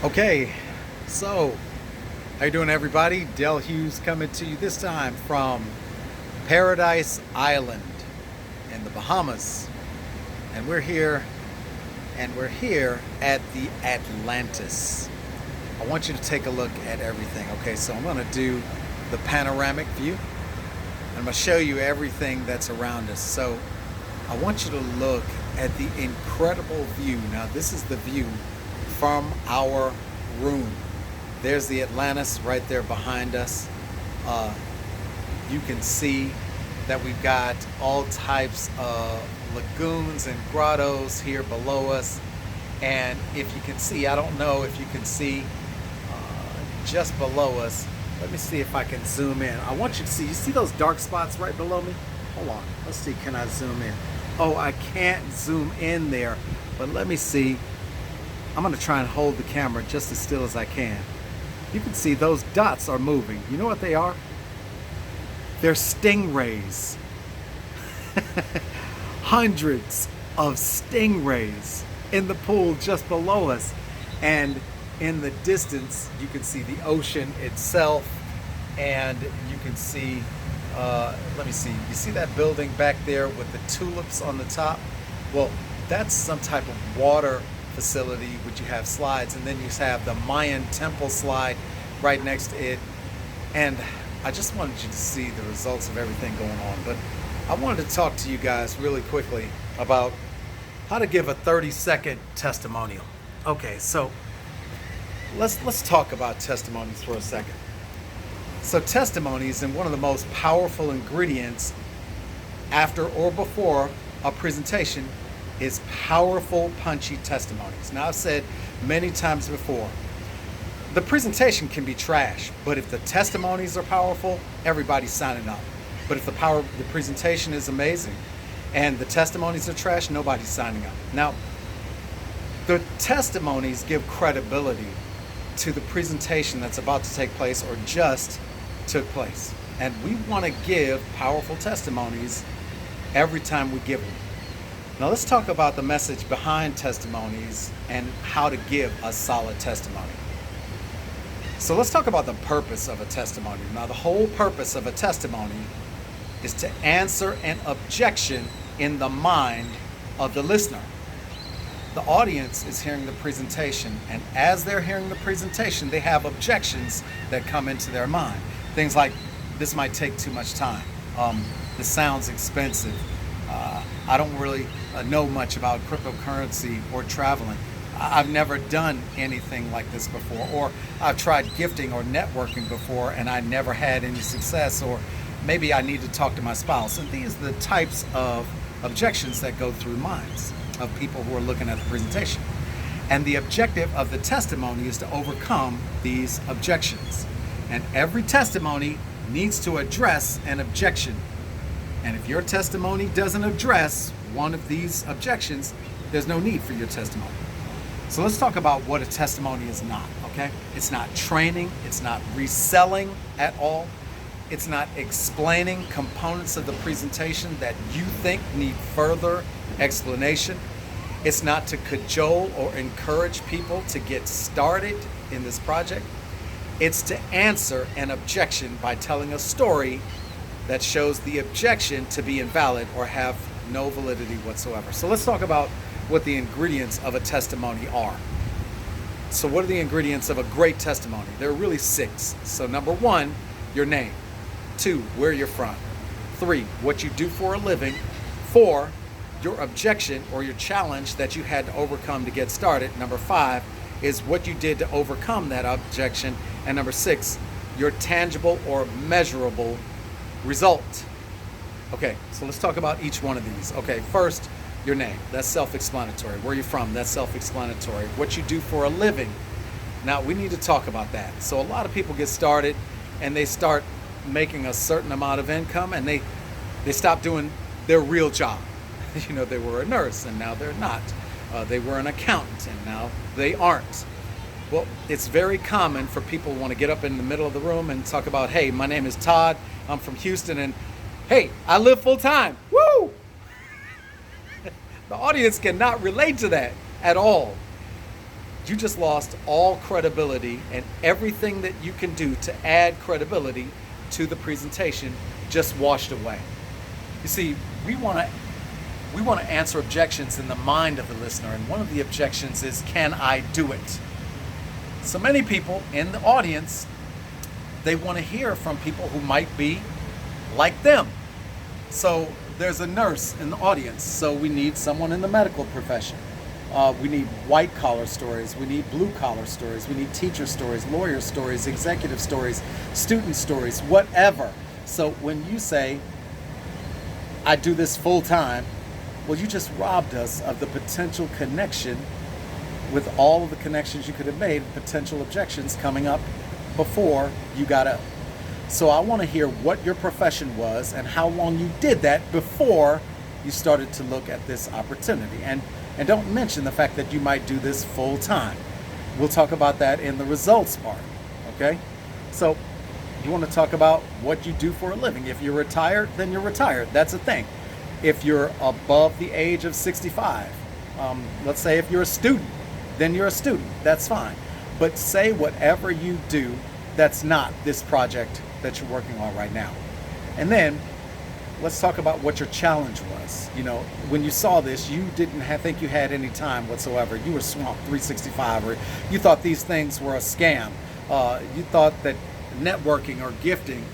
Okay, so how you doing, everybody? Hughes coming to you this time from Paradise Island in the Bahamas, and we're here at the Atlantis. I want you to take a look at everything. Okay, so I'm going to do the panoramic view. I'm going to show you everything that's around us. So I want you to look at the incredible view. Now, this is the view from our room. There's the Atlantis right there behind us. You can see that we've got all types of lagoons and grottos here below us. And if you can see, I don't know if you can see just below us. Let me see if I can zoom in. I want you to see, you see those dark spots right below me? Hold on, let's see, can I zoom in? Oh, I can't zoom in there, but let me see. I'm gonna try and hold the camera just as still as I can. You can see those dots are moving. You know what they are? They're stingrays. Hundreds of stingrays in the pool just below us. And in the distance, you can see the ocean itself, and you can see, let me see, you see that building back there with the tulips on the top? Well, that's some type of water facility, which you have slides, and then you have the Mayan temple slide right next to it. And I just wanted you to see the results of everything going on, but I wanted to talk to you guys really quickly about how to give a 30-second testimonial. Okay, so let's talk about testimonies for a second. So testimonies, and one of the most powerful ingredients after or before a presentation, is powerful, punchy testimonies. Now, I've said many times before, the presentation can be trash, but if the testimonies are powerful, everybody's signing up. But if the presentation is amazing and the testimonies are trash, nobody's signing up. Now, the testimonies give credibility to the presentation that's about to take place or just took place. And we want to give powerful testimonies every time we give them. Now, let's talk about the message behind testimonies and how to give a solid testimony. So let's talk about the purpose of a testimony. Now, the whole purpose of a testimony is to answer an objection in the mind of the listener. The audience is hearing the presentation, and as they're hearing the presentation, they have objections that come into their mind. Things like, this might take too much time. This sounds expensive. I don't really know much about cryptocurrency or traveling. I've never done anything like this before, or I've tried gifting or networking before and I never had any success, or maybe I need to talk to my spouse. And these are the types of objections that go through minds of people who are looking at the presentation. And the objective of the testimony is to overcome these objections. And every testimony needs to address an objection. And if your testimony doesn't address one of these objections, there's no need for your testimony. So let's talk about what a testimony is not, okay? It's not training, it's not reselling at all. It's not explaining components of the presentation that you think need further explanation. It's not to cajole or encourage people to get started in this project. It's to answer an objection by telling a story that shows the objection to be invalid or have no validity whatsoever. So let's talk about what the ingredients of a testimony are. So what are the ingredients of a great testimony? There are really 6. So number 1, your name. 2, where you're from. 3, what you do for a living. 4, your objection or your challenge that you had to overcome to get started. Number 5 is what you did to overcome that objection. And number 6, your tangible or measurable result. Okay, so let's talk about each one of these. Okay, first, your name. That's self-explanatory. Where you're from, that's self-explanatory. What you do for a living. Now, we need to talk about that. So a lot of people get started and they start making a certain amount of income, and they stop doing their real job. You know, they were a nurse and now they're not. They were an accountant and now they aren't. Well, it's very common for people who want to get up in the middle of the room and talk about, hey, my name is Todd, I'm from Houston, and hey, I live full time. Woo! The audience cannot relate to that at all. you just lost all credibility, and everything that you can do to add credibility to the presentation just washed away. You see, we want to answer objections in the mind of the listener, and one of the objections is, can I do it? So many people in the audience, they want to hear from people who might be like them. So there's a nurse in the audience, so we need someone in the medical profession. We need white collar stories, we need blue collar stories, we need teacher stories, lawyer stories, executive stories, student stories, whatever. So when you say, I do this full time, well, you just robbed us of the potential connection with all of the connections you could have made, potential objections coming up before you got up. So I want to hear what your profession was and how long you did that before you started to look at this opportunity. And don't mention the fact that you might do this full time. We'll talk about that in the results part, okay? So you want to talk about what you do for a living. If you're retired, then you're retired. That's a thing. If you're above the age of 65, let's say if you're a student, then you're a student. That's fine. But say whatever you do that's not this project that you're working on right now. And then let's talk about what your challenge was. You know, when you saw this, you didn't think you had any time whatsoever. You were swamped 365, or you thought these things were a scam. You thought that networking or gifting,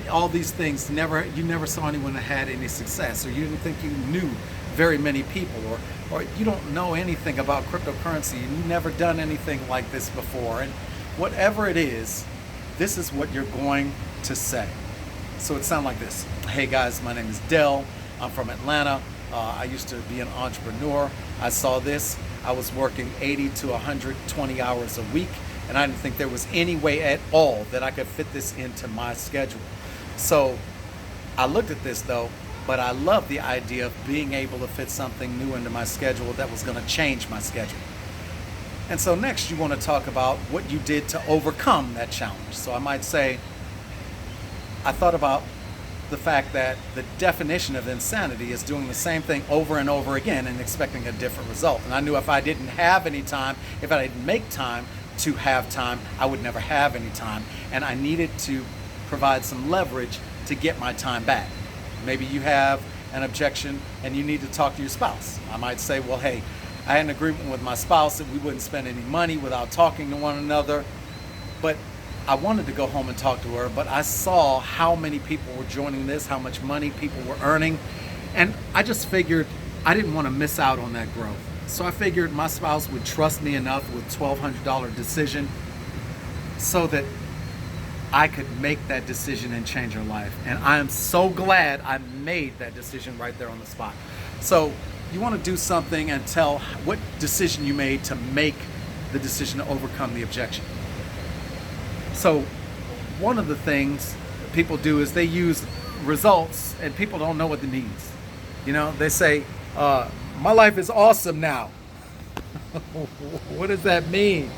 all these things, you never saw anyone that had any success, or you didn't think you knew very many people, or you don't know anything about cryptocurrency, and you've never done anything like this before. And whatever it is, this is what you're going to say. So it sounds like this. Hey guys, my name is Dell. I'm from Atlanta. I used to be an entrepreneur. I saw this. I was working 80 to 120 hours a week, and I didn't think there was any way at all that I could fit this into my schedule. So I looked at this though, but I love the idea of being able to fit something new into my schedule that was going to change my schedule. And so next you want to talk about what you did to overcome that challenge. So I might say, I thought about the fact that the definition of insanity is doing the same thing over and over again and expecting a different result. And I knew if I didn't have any time, if I didn't make time to have time, I would never have any time. And I needed to provide some leverage to get my time back. Maybe you have an objection and you need to talk to your spouse. I might say, well, hey, I had an agreement with my spouse that we wouldn't spend any money without talking to one another, but I wanted to go home and talk to her, but I saw how many people were joining this, how much money people were earning, and I just figured I didn't want to miss out on that growth. So I figured my spouse would trust me enough with $1,200 decision so that I could make that decision and change her life. And I am so glad I made that decision right there on the spot. So you want to do something and tell what decision you made to make the decision to overcome the objection. So one of the things people do is they use results, and people don't know what it means. You know, they say, my life is awesome now. What does that mean?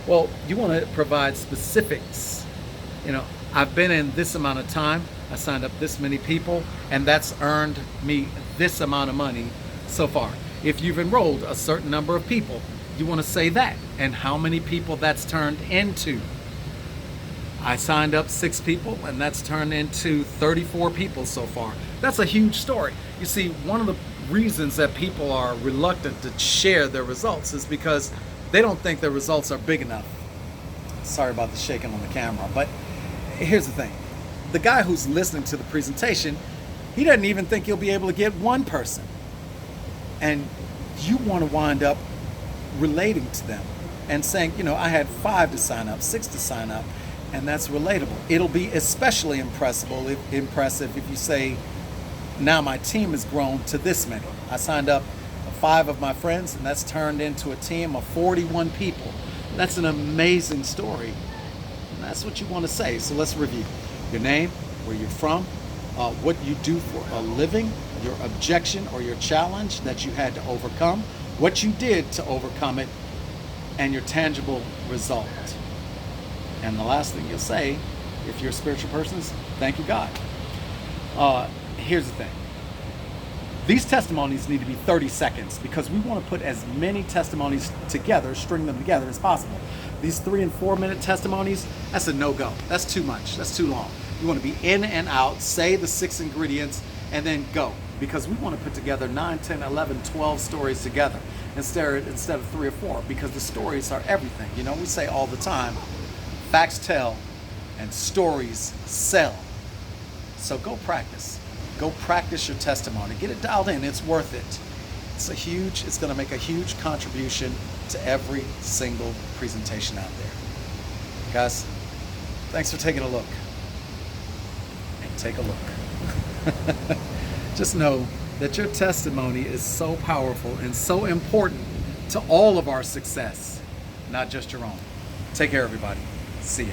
Well, you want to provide specifics. You know, I've been in this amount of time, I signed up this many people, and that's earned me this amount of money so far. If you've enrolled a certain number of people, you want to say that and how many people that's turned into. I signed up 6 people, and that's turned into 34 people so far. That's a huge story. You see, one of the reasons that people are reluctant to share their results is because they don't think their results are big enough. Sorry about the shaking on the camera, but here's the thing. The guy who's listening to the presentation, he doesn't even think he'll be able to get one person. And you want to wind up relating to them and saying, you know, I had 5 to sign up, 6 to sign up, and that's relatable. It'll be especially impressive if you say, now my team has grown to this many. I signed up 5 of my friends, and that's turned into a team of 41 people. That's an amazing story. And that's what you want to say. So let's review. Your name, where you're from, what you do for a living, your objection or your challenge that you had to overcome, what you did to overcome it, and your tangible result. And the last thing you'll say, if you're a spiritual person, is thank you, God. Here's the thing. These testimonies need to be 30 seconds because we want to put as many testimonies together, string them together as possible. These 3 and 4 minute testimonies, that's a no-go. That's too much. That's too long. You want to be in and out, say the 6 ingredients, and then go. Because we want to put together 9, 10, 11, 12 stories together instead of 3 or 4, because the stories are everything. You know, we say all the time, facts tell and stories sell. So go practice. Go practice your testimony. Get it dialed in. It's worth it. It's going to make a huge contribution to every single presentation out there. Guys, thanks for taking a look. And take a look. Just know that your testimony is so powerful and so important to all of our success, not just your own. Take care, everybody. See ya.